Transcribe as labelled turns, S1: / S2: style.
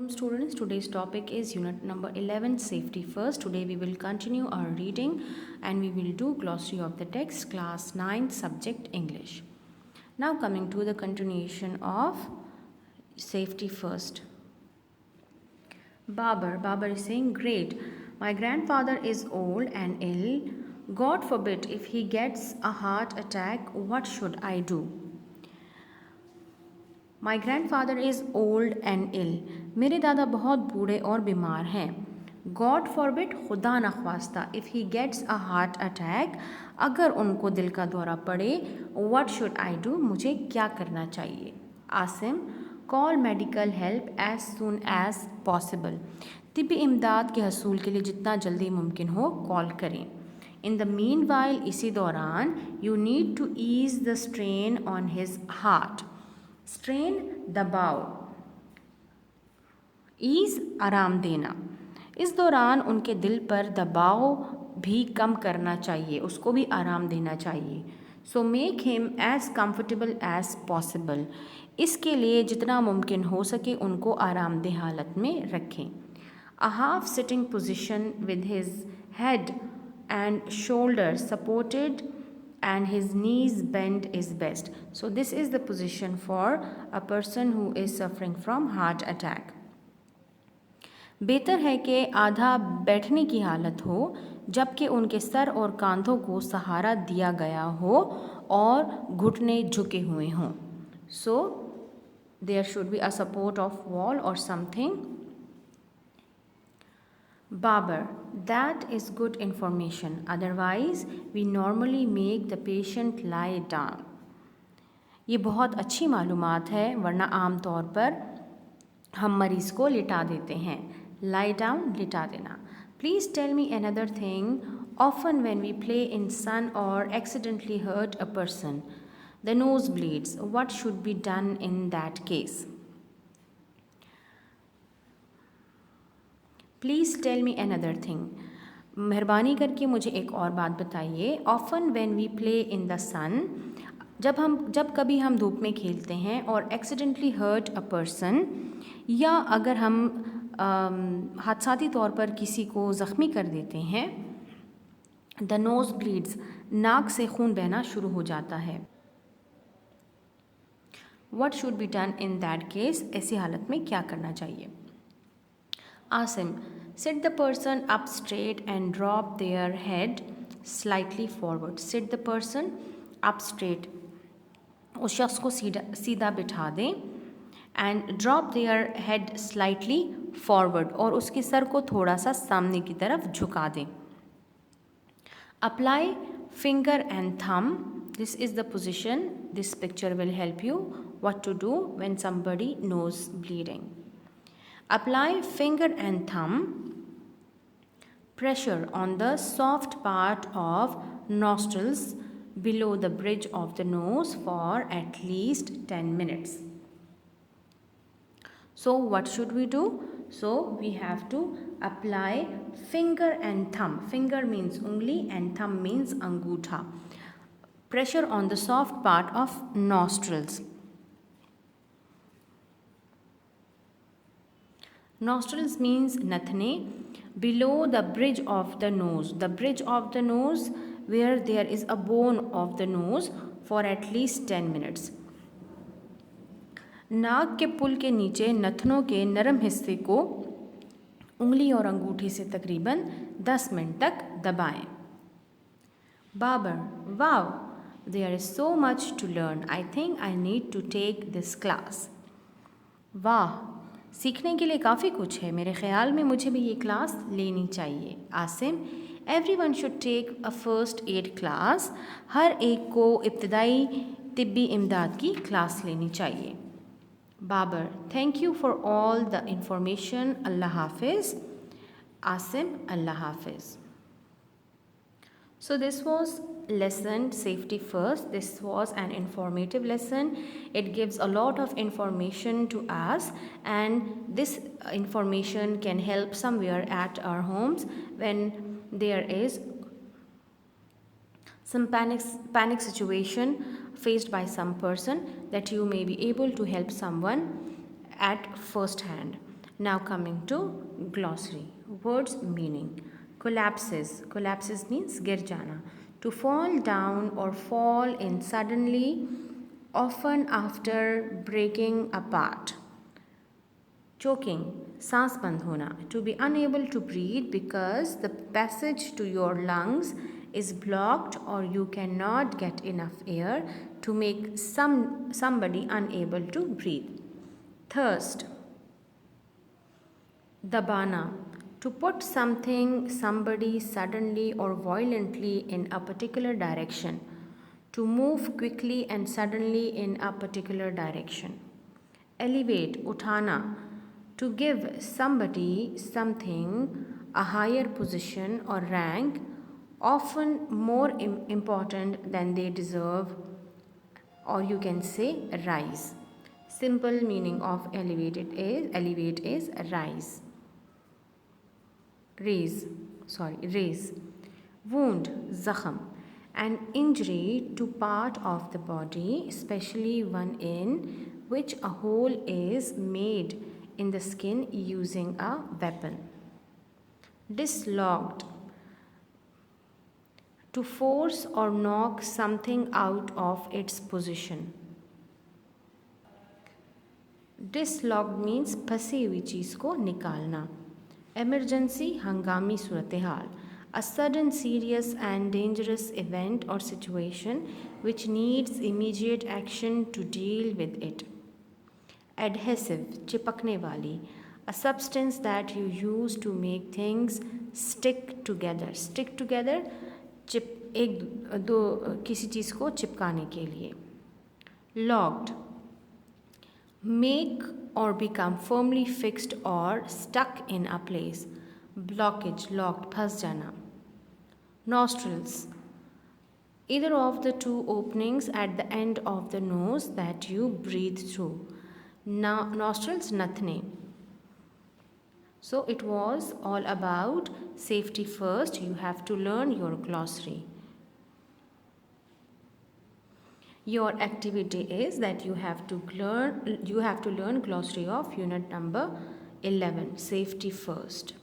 S1: Students, today's topic is unit number 11, safety first. Today we will continue our reading and we will do glossary of the text, class 9, subject English. Now coming to the continuation of safety first. Babar is saying, great, my grandfather is old and ill. God forbid if he gets a heart attack, what should I do? My grandfather is old and ill. मेरे दादा बहुत बूढ़े और बीमार हैं। God forbid, खुदा न ख्वास्ता, if he gets a heart attack, अगर उनको दिल का दौरा पड़े, व्हाट शुड आई डू, मुझे क्या करना चाहिए? Asim, call medical help as soon as possible, तिब्बी इमदाद के हसूल के लिए जितना जल्दी मुमकिन हो कॉल करें। इन द मीन वाइल, इसी दौरान, you need to ease the strain on his heart. Strain, दबाव, ईज, आराम देना। इस दौरान उनके दिल पर दबाव भी कम करना चाहिए, उसको भी आराम देना चाहिए। So make him as comfortable as possible, इसके लिए जितना मुमकिन हो सके उनको आरामदेह हालत में रखें। A half sitting position with his head and shoulder supported and his knees bent is best. So this is the position for a person who is suffering from heart attack. बेहतर है कि आधा बैठने की हालत हो जबकि उनके सर और कांधों को सहारा दिया गया हो और घुटने झुके हुए हों. So there should be a support of wall or something. Babar, that is good information. Otherwise, we normally make the patient lie down. ये बहुत अच्छी मालूमात है, वरना आम तौर पर हम मरीज़ को लिटा देते हैं. Lie down, लिटा देना. Please tell me another thing. Often when we play in sun or accidentally hurt a person, the nose bleeds. What should be done in that case? Please tell me another thing, मेहरबानी करके मुझे एक और बात बताइए. Often when we play in the sun, जब कभी हम धूप में खेलते हैं और एक्सीडेंटली हर्ट अ पर्सन, या अगर हम हादसाती तौर पर किसी को ज़ख्मी कर देते हैं, द नोज़ ब्लीड्स, नाक से खून बहना शुरू हो जाता है. What should be done in that case, ऐसी हालत में क्या करना चाहिए? Asim, sit the person up straight and drop their head slightly forward. Sit the person up straight. उस शख्स को सीधा बिठा दें. And drop their head slightly forward. और उसके सर को थोड़ा सा सामने की तरफ झुका दें. Apply finger and thumb. This is the position. This picture will help you what to do when somebody nose bleeding. Apply finger and thumb pressure on the soft part of nostrils below the bridge of the nose for at least 10 minutes. So what should we do? So we have to apply finger and thumb. Finger means ungli and thumb means angutha. Pressure on the soft part of nostrils. Nostrils means nathne, below the bridge of the nose. The bridge of the nose where there is a bone of the nose for at least 10 minutes. नाक के पुल के नीचे नथनों के नरम हिस्से को उंगली और अंगूठी से तकरीबन 10 मिनट तक दबाएं. Babar, wow, there is so much to learn. I think I need to take this class. वाह, सीखने के लिए काफ़ी कुछ है, मेरे ख़्याल में मुझे भी ये क्लास लेनी चाहिए. Asim, everyone should take a first aid class. हर एक को इब्तदाई तिब्बी इमदाद की क्लास लेनी चाहिए. Babar, thank you for all the information. अल्लाह हाफिज़. आसिम, अल्लाह हाफिज़. So this was lesson safety first. This was an informative lesson. It gives a lot of information to us, and this information can help somewhere at our homes when there is some panic situation faced by some person, that you may be able to help someone at first hand. Now coming to glossary. Words meaning. Collapses. Collapses means गिर जाना. To fall down or fall in suddenly, often after breaking apart. Choking. सांस बंद होना. To be unable to breathe because the passage to your lungs is blocked or you cannot get enough air to make somebody unable to breathe. Thirst. Dabana. To put something, somebody suddenly or violently in a particular direction. To move quickly and suddenly in a particular direction. Elevate. Uthana. To give somebody something, a higher position or rank, often more important than they deserve, or you can say rise. Simple meaning of elevate is rise. Raise. Wound, zakham. An injury to part of the body, especially one in which a hole is made in the skin using a weapon. Dislodged. To force or knock something out of its position. Dislodged means फंसी हुई चीज़ को निकालना. Emergency, हंगामी सूरत हाल. A sudden, serious and dangerous event or situation which needs immediate action to deal with it. Adhesive, चिपकने वाली. A substance that you use to make things stick together. Stick together, एक दो किसी चीज़ को चिपकाने के लिए. Locked. Make or become firmly fixed or stuck in a place. Blockage, locked, फंस जाना. Nostrils. Either of the two openings at the end of the nose that you breathe through. Nostrils, nathne. So it was all about safety first. You have to learn your glossary. Your activity is that you have to learn glossary of unit number 11, safety first.